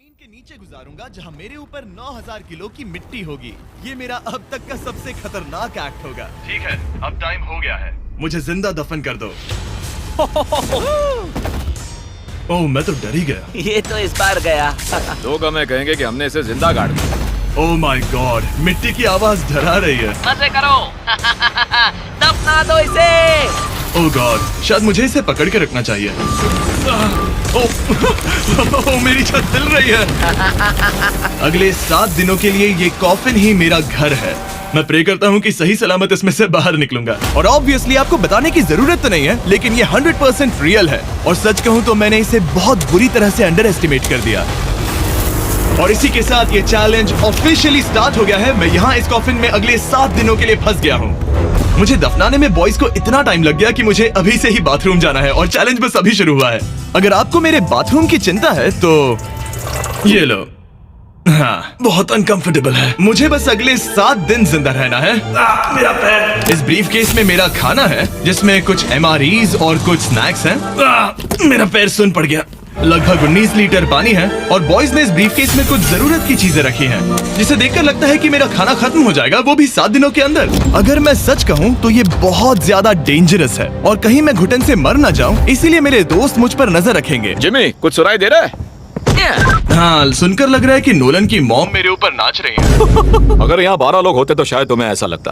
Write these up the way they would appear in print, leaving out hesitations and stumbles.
जमीन के नीचे गुजारूंगा जहां मेरे ऊपर 9000 किलो की मिट्टी होगी। ये मेरा अब तक का सबसे खतरनाक एक्ट होगा। ठीक है, अब टाइम हो गया है, मुझे जिंदा दफन कर दो। ओह, मैं तो डर ही गया। ये तो इस बार गया। लोग हमें कहेंगे कि हमने इसे जिंदा गाड़ दिया। ओह माय गॉड, मिट्टी की आवाज डरा रही है। मजे करो। दफना दो इसे। ओह गॉड, शायद मुझे इसे पकड़ के रखना चाहिए। ओह, मेरी छत हिल रही है। अगले 7 दिनों के लिए ये कॉफिन ही मेरा घर है। मैं प्रे करता हूँ कि सही सलामत इसमें से बाहर निकलूंगा। और ऑब्वियसली आपको बताने की जरूरत तो नहीं है, लेकिन ये 100% रियल है। और सच कहूँ तो मैंने इसे बहुत बुरी तरह से अंडर एस्टिमेट कर दिया। और इसी के साथ ये चैलेंज ऑफिशियली स्टार्ट हो गया है। मैं यहाँ इस कॉफिन में अगले 7 दिनों के लिए फंस गया हूँ। मुझे दफनाने में बॉयज को इतना टाइम लग गया कि मुझे अभी से ही बाथरूम जाना है और चैलेंज बस अभी शुरू हुआ है। अगर आपको मेरे बाथरूम की चिंता है तो ये लो। हाँ, बहुत अनकंफर्टेबल है। मुझे बस अगले 7 दिन जिंदा रहना है। मेरा पैर। इस ब्रीफ केस में मेरा खाना है, जिसमें कुछ MREs और कुछ स्नैक्स हैं। मेरा पैर सुन पड़ गया। लगभग 19 लीटर पानी है और बॉयज ने इस ब्रीफकेस में कुछ जरूरत की चीजें रखी हैं, जिसे देखकर लगता है कि मेरा खाना खत्म हो जाएगा, वो भी 7 दिनों के अंदर। अगर मैं सच कहूँ तो ये बहुत ज्यादा डेंजरस है और कहीं मैं घुटन से मर ना जाऊँ, इसीलिए मेरे दोस्त मुझ पर नजर रखेंगे। जिमी, कुछ सुनाई दे रहा है? हाँ, सुनकर लग रहा है कि नोलन की मॉम मेरे ऊपर नाच रही है। अगर यहाँ 12 लोग होते तो शायद तुम्हें ऐसा लगता।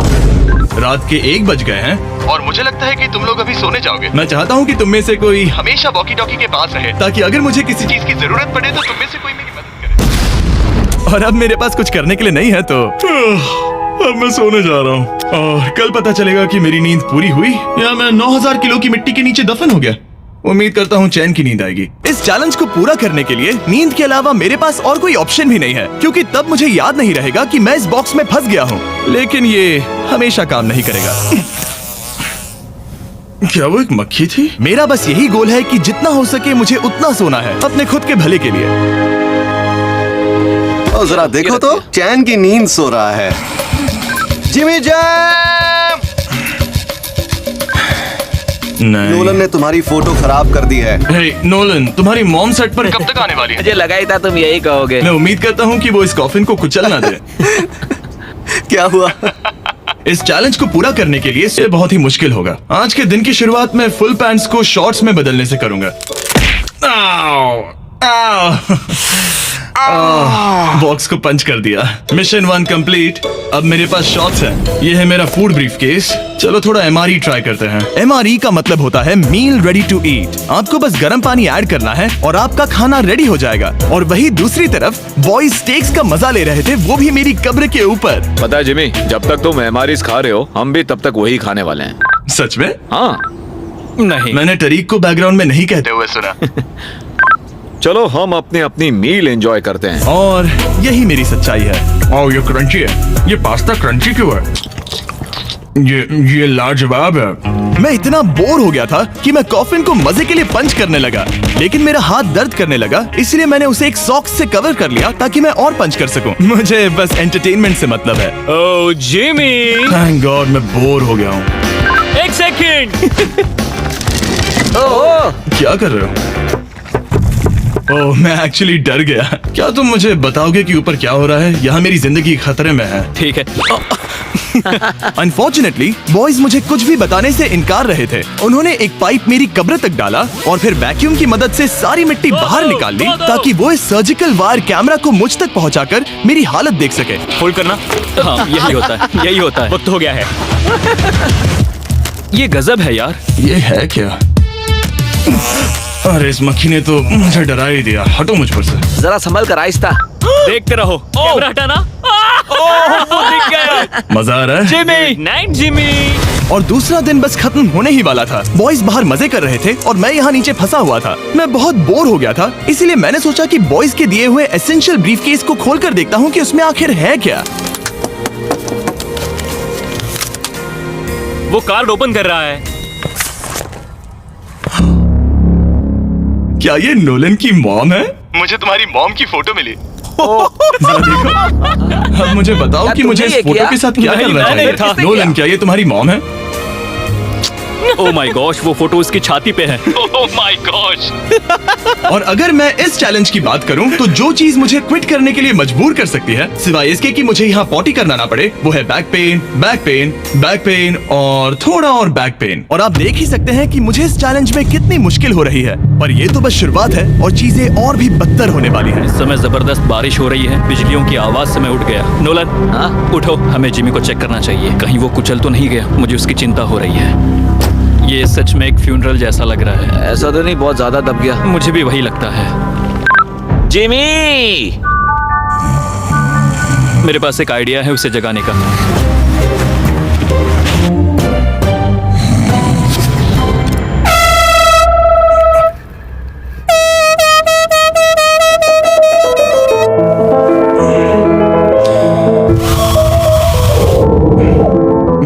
रात के 1 बज गए हैं और मुझे लगता है कि तुम लोग अभी सोने जाओगे। मैं चाहता हूँ कि तुम में से कोई हमेशा वॉकी टॉकी के पास रहे, ताकि अगर मुझे किसी चीज की जरूरत पड़े तो तुम में से कोई मेरी मदद करे। और अब मेरे पास कुछ करने के लिए नहीं है तो अब मैं सोने जा रहा हूँ और कल पता चलेगा कि मेरी नींद पूरी हुई या मैं 9000 किलो की मिट्टी के नीचे दफन हो गया। उम्मीद करता हूँ चैन की नींद आएगी। इस चैलेंज को पूरा करने के लिए नींद के अलावा मेरे पास और कोई ऑप्शन भी नहीं है, क्योंकि तब मुझे याद नहीं रहेगा कि मैं इस बॉक्स में फंस गया हूँ। लेकिन ये हमेशा काम नहीं करेगा। क्या वो एक मक्खी थी? मेरा बस यही गोल है कि जितना हो सके मुझे उतना सोना है, अपने खुद के भले के लिए। और जरा देखो तो, चैन की नींद सो रहा है। Jimmy jam! नोलन ने तुम्हारी फोटो खराब कर दी है। हे नोलन, तुम्हारी मॉम सेट पर कब तक आने वाली है? मुझे लगा ही था तुम यही कहोगे। मैं उम्मीद करता हूँ कि वो इस कॉफिन को कुचल ना दे। क्या हुआ? इस चैलेंज को पूरा करने के लिए ये बहुत ही मुश्किल होगा। आज के दिन की शुरुआत मैं फुल पैंट्स को शॉर्ट्स में बदलने से करूंगा। बॉक्स को पंच कर दिया। Mission 1 complete. अब मेरे पास शॉर्ट्स हैं। ये है मेरा फूड ब्रीफकेस। चलो थोड़ा MRE ट्राई करते हैं। MRE का मतलब होता है मील रेडी टू ईट। आपको बस गर्म पानी ऐड करना है और आपका खाना रेडी हो जाएगा। और वही दूसरी तरफ बॉयज स्टेक्स का मजा ले रहे थे, वो भी मेरी कब्र के ऊपर। पता है जिमी, जब तक तुम MREs खा रहे हो, हम भी तब तक वही खाने वाले हैं। सच में? हाँ। नहीं, मैंने टरीक को बैकग्राउंड में नहीं कहते हुए सुना। चलो हम अपनी अपनी मील एंजॉय करते हैं। और यही मेरी सच्चाई है। ओह, ये क्रंची है। ये पास्ता क्रंची क्यों है? ये लाजवाब है। मैं इतना बोर हो गया था कि मैं कॉफिन को मजे के लिए पंच करने लगा, लेकिन मेरा हाथ दर्द करने लगा, इसलिए मैंने उसे एक सॉक्स से कवर कर लिया ताकि मैं और पंच कर सकूं। मुझे बस एंटरटेनमेंट से मतलब है। ओह जिमी, थैंक गॉड मैं बोर हो गया हूँ। 1 सेकंड। क्या कर रहे हो? ओह, मैं एक्चुअली डर गया। क्या तुम मुझे बताओगे कि ऊपर क्या हो रहा है? यहाँ मेरी जिंदगी खतरे में है। ठीक है। अनफॉर्चुनेटली बॉयज मुझे कुछ भी बताने से इनकार रहे थे। उन्होंने एक पाइप मेरी कब्र तक डाला और फिर वैक्यूम की मदद से सारी मिट्टी बाहर निकाल ली, ताकि वो इस सर्जिकल वायर कैमरा को मुझ तक पहुंचाकर मेरी हालत देख सके। होल्ड करना। हाँ, यही होता है, यही होता है। वक्त हो गया है। ये गजब है यार। ये है क्या? अरे इस मक्खी ने तो मुझे डरा ही दिया। हटो मुझ पर से। जरा संभल कर आहिस्ता। देखते रहो। कैमरा हटाना। वो दिख गया। मजा आ रहा है? Jimmy, night Jimmy. और दूसरा दिन बस खत्म होने ही वाला था। बॉयज बाहर मजे कर रहे थे और मैं यहाँ नीचे फंसा हुआ था। मैं बहुत बोर हो गया था, इसीलिए मैंने सोचा कि बॉयज के दिए हुए एसेंशियल ब्रीफकेस को खोलकर देखता हूँ कि उसमें आखिर है क्या। वो कार्ड ओपन कर रहा है। क्या ये नोलन की मॉम है? मुझे तुम्हारी मॉम की फोटो मिली। जरा देखो। अब मुझे बताओ कि मुझे इस फोटो के साथ क्या करना चाहिए? नोलन, क्या ये तुम्हारी मॉम है? ओह माय गॉश, वो फोटो उसकी छाती पे है। Oh my gosh. और अगर मैं इस चैलेंज की बात करूं तो जो चीज मुझे क्विट करने के लिए मजबूर कर सकती है, सिवाय इसके कि मुझे यहाँ पॉटी करना ना पड़े, वो है back pain, back pain, back pain और थोड़ा और बैक पेन। और आप देख ही सकते हैं कि मुझे इस चैलेंज में कितनी मुश्किल हो रही है, पर ये तो बस शुरुआत है और चीजें और भी बदतर होने वाली है। इस समय जबरदस्त बारिश हो रही है, बिजलियों की आवाज से मैं उठ गया। नोलन, हाँ? उठो, हमें जिमी को चेक करना चाहिए, कहीं वो कुचल तो नहीं गया। मुझे उसकी चिंता हो रही है। ये सच में एक फ्यूनरल जैसा लग रहा है। ऐसा तो नहीं बहुत ज्यादा दब गया। मुझे भी वही लगता है। जिमी, मेरे पास एक आइडिया है उसे जगाने का।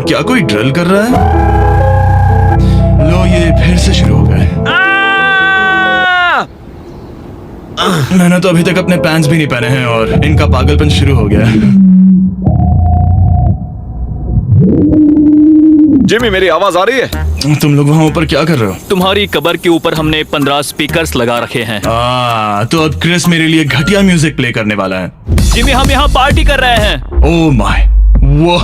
क्या कोई ड्रिल कर रहा है? लो, ये फिर से शुरू हो गए। मैंने तो अभी तक अपने पैंट्स भी नहीं पहने हैं और इनका पागलपन शुरू हो गया है। जिमी, मेरी आवाज आ रही है? तुम लोग वहाँ ऊपर क्या कर रहे हो? तुम्हारी कबर के ऊपर हमने 15 स्पीकर्स लगा रखे हैं। तो अब क्रिस मेरे लिए घटिया म्यूजिक प्ले करने वाला है। जिमी, हम यहाँ पार्टी कर रहे हैं। ओह माय, वो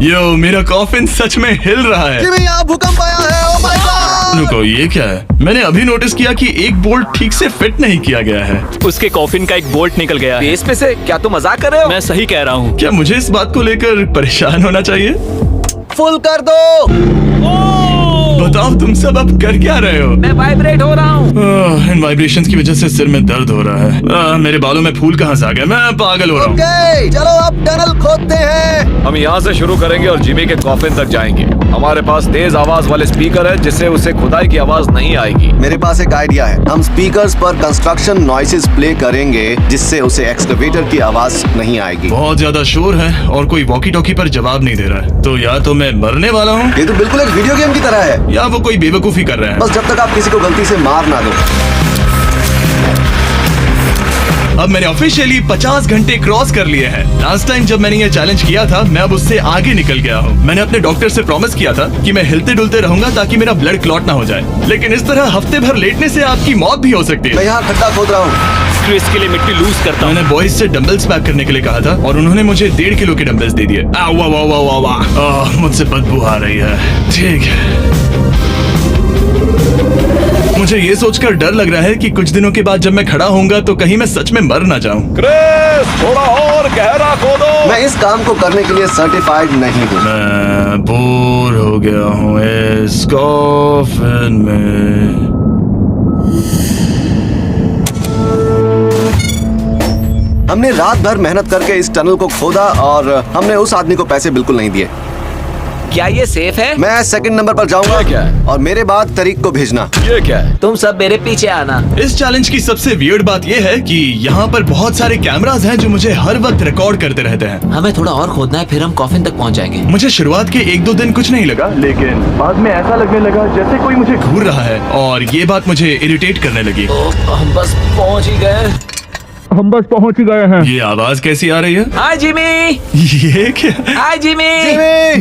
यो, मेरा कॉफिन सच में हिल रहा है। जिमी, यहाँ भूकंप आया है। Oh my God! रुको, ये क्या है? मैंने अभी नोटिस किया कि एक बोल्ट ठीक से फिट नहीं किया गया है। उसके कॉफिन का एक बोल्ट निकल गया है। बेस पे से? क्या तुम मजाक कर रहे हो? मैं सही कह रहा हूँ। क्या मुझे इस बात को लेकर परेशान होना चाहिए? फुल कर दो। बताओ तुम सब अब कर क्या रहे हो? मैं वाइब्रेट हो रहा हूँ। इन वाइब्रेशंस की वजह से सिर में दर्द हो रहा है। मेरे बालों में फूल कहाँ से आ गए? मैं पागल हो रहा हूँ। ओके, चलो अब टनल खोदते हैं। हम यहाँ से शुरू करेंगे और जिमी के कॉफिन तक जाएंगे। हमारे पास तेज आवाज वाले स्पीकर है जिससे उसे खुदाई की आवाज नहीं आएगी। मेरे पास एक आइडिया है। हम स्पीकर्स पर कंस्ट्रक्शन नॉइसेस प्ले करेंगे जिससे उसे एक्सकवेटर की आवाज नहीं आएगी। बहुत ज्यादा शोर है और कोई वॉकी टॉकी पर जवाब नहीं दे रहा है। तो या तो मैं मरने वाला हूँ ये तो बिल्कुल एक वीडियो गेम की तरह है। या वो कोई बेवकूफी कर रहे हैं। बस जब तक आप किसी को गलती से मार ना दो। अब मैंने ऑफिशियली 50 घंटे क्रॉस कर लिए हैं। लास्ट टाइम जब मैंने ये चैलेंज किया था, मैं अब उससे आगे निकल गया हूँ। मैंने अपने डॉक्टर से प्रॉमिस किया था कि मैं हिलते डुलते रहूंगा ताकि मेरा ब्लड क्लॉट ना हो जाए। लेकिन इस तरह हफ्ते भर लेटने से आपकी मौत भी हो सकती मैं है। यहाँ खड्डा खोद रहा हूँ। क्रिस के लिए मिट्टी लूज करता हूँ। मैंने बॉयज से डंबल्स पैक करने के लिए कहा था और उन्होंने मुझे 1.5 किलो के डंबल्स दे दिए। वाह वाह वाह वाह वाह, मुझसे बदबू आ रही है। ठीक है, मुझे ये सोचकर डर लग रहा है कि कुछ दिनों के बाद जब मैं खड़ा होऊंगा तो कहीं मैं सच में मर ना जाऊं। क्रिस, थोड़ा और गहरा खोदो। मैं इस काम को करने के लिए सर्टिफाइड नहीं हूँ। मैं बोर हो गया हूँ इस कॉफिन में। हमने रात भर मेहनत करके इस टनल को खोदा और हमने उस आदमी को पैसे बिल्कुल नहीं दिए। क्या ये सेफ है? मैं सेकंड नंबर पर जाऊंगा। ये क्या है? और मेरे बाद तरीक को भेजना। ये क्या है? तुम सब मेरे पीछे आना। इस चैलेंज की सबसे वियर्ड बात यह है कि यहाँ पर बहुत सारे कैमरास हैं जो मुझे हर वक्त रिकॉर्ड करते रहते हैं। हमें थोड़ा और खोदना है, फिर हम कॉफिन तक पहुंच जाएंगे। मुझे शुरुआत के 1-2 दिन कुछ नहीं लगा, लेकिन बाद में ऐसा लगने लगा जैसे कोई मुझे घूर रहा है और ये बात मुझे इरिटेट करने लगी। हम बस पहुंच ही गए। ये आवाज कैसी आ रही है? हाय जिमी। ये क्या? हाय जिमी।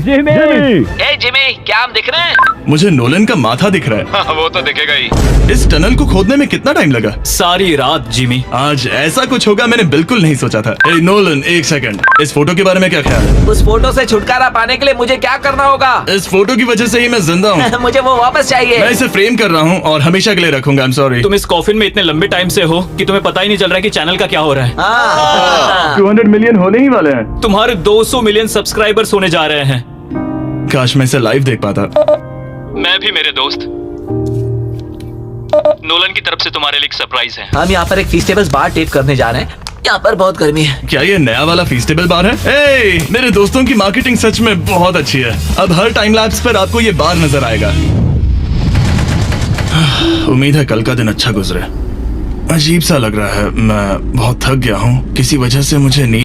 जिमी! ए जिमी, क्या हम दिख रहे हैं? मुझे नोलन का माथा दिख रहा है। वो तो दिखेगा ही। इस टनल को खोदने में कितना टाइम लगा? सारी रात जिमी। आज ऐसा कुछ होगा मैंने बिल्कुल नहीं सोचा था। ए नोलन, एक सेकंड, इस फोटो के बारे में क्या ख्याल है? उस फोटो से छुटकारा पाने के लिए मुझे क्या करना होगा? इस फोटो की वजह से ही मैं जिंदा हूँ। मुझे वो वापस चाहिए। मैं इसे फ्रेम कर रहा हूँ और हमेशा के लिए रखूंगा। I am sorry. तुम इस कॉफिन में इतने लंबे टाइम से हो कि तुम्हें पता ही नहीं चल रहा है कि चैनल का क्या हो रहा है। 200 मिलियन होने ही वाले हैं। तुम्हारे 200 मिलियन सब्सक्राइबर्स होने जा रहे हैं। काश मैं इसे लाइव देख पाता। मैं भी मेरे दोस्त। नोलन की तरफ से तुम्हारे लिए एक सरप्राइज है। हम यहाँ पर एक फीस्टेबल्स बार टेप करने जा रहे हैं। यहाँ पर बहुत गर्मी है। क्या ये नया वाला फीस्टेबल बार है? ए, मेरे दोस्तों की मार्केटिंग सच में बहुत अच्छी है। अब हर टाइम लैप्स पर आपको ये बार नजर आएगा। उम्मीद है कल का दिन अच्छा गुजरे। अजीब सा लग रहा है, मैं बहुत थक गया हूँ। किसी वजह से मुझे नींद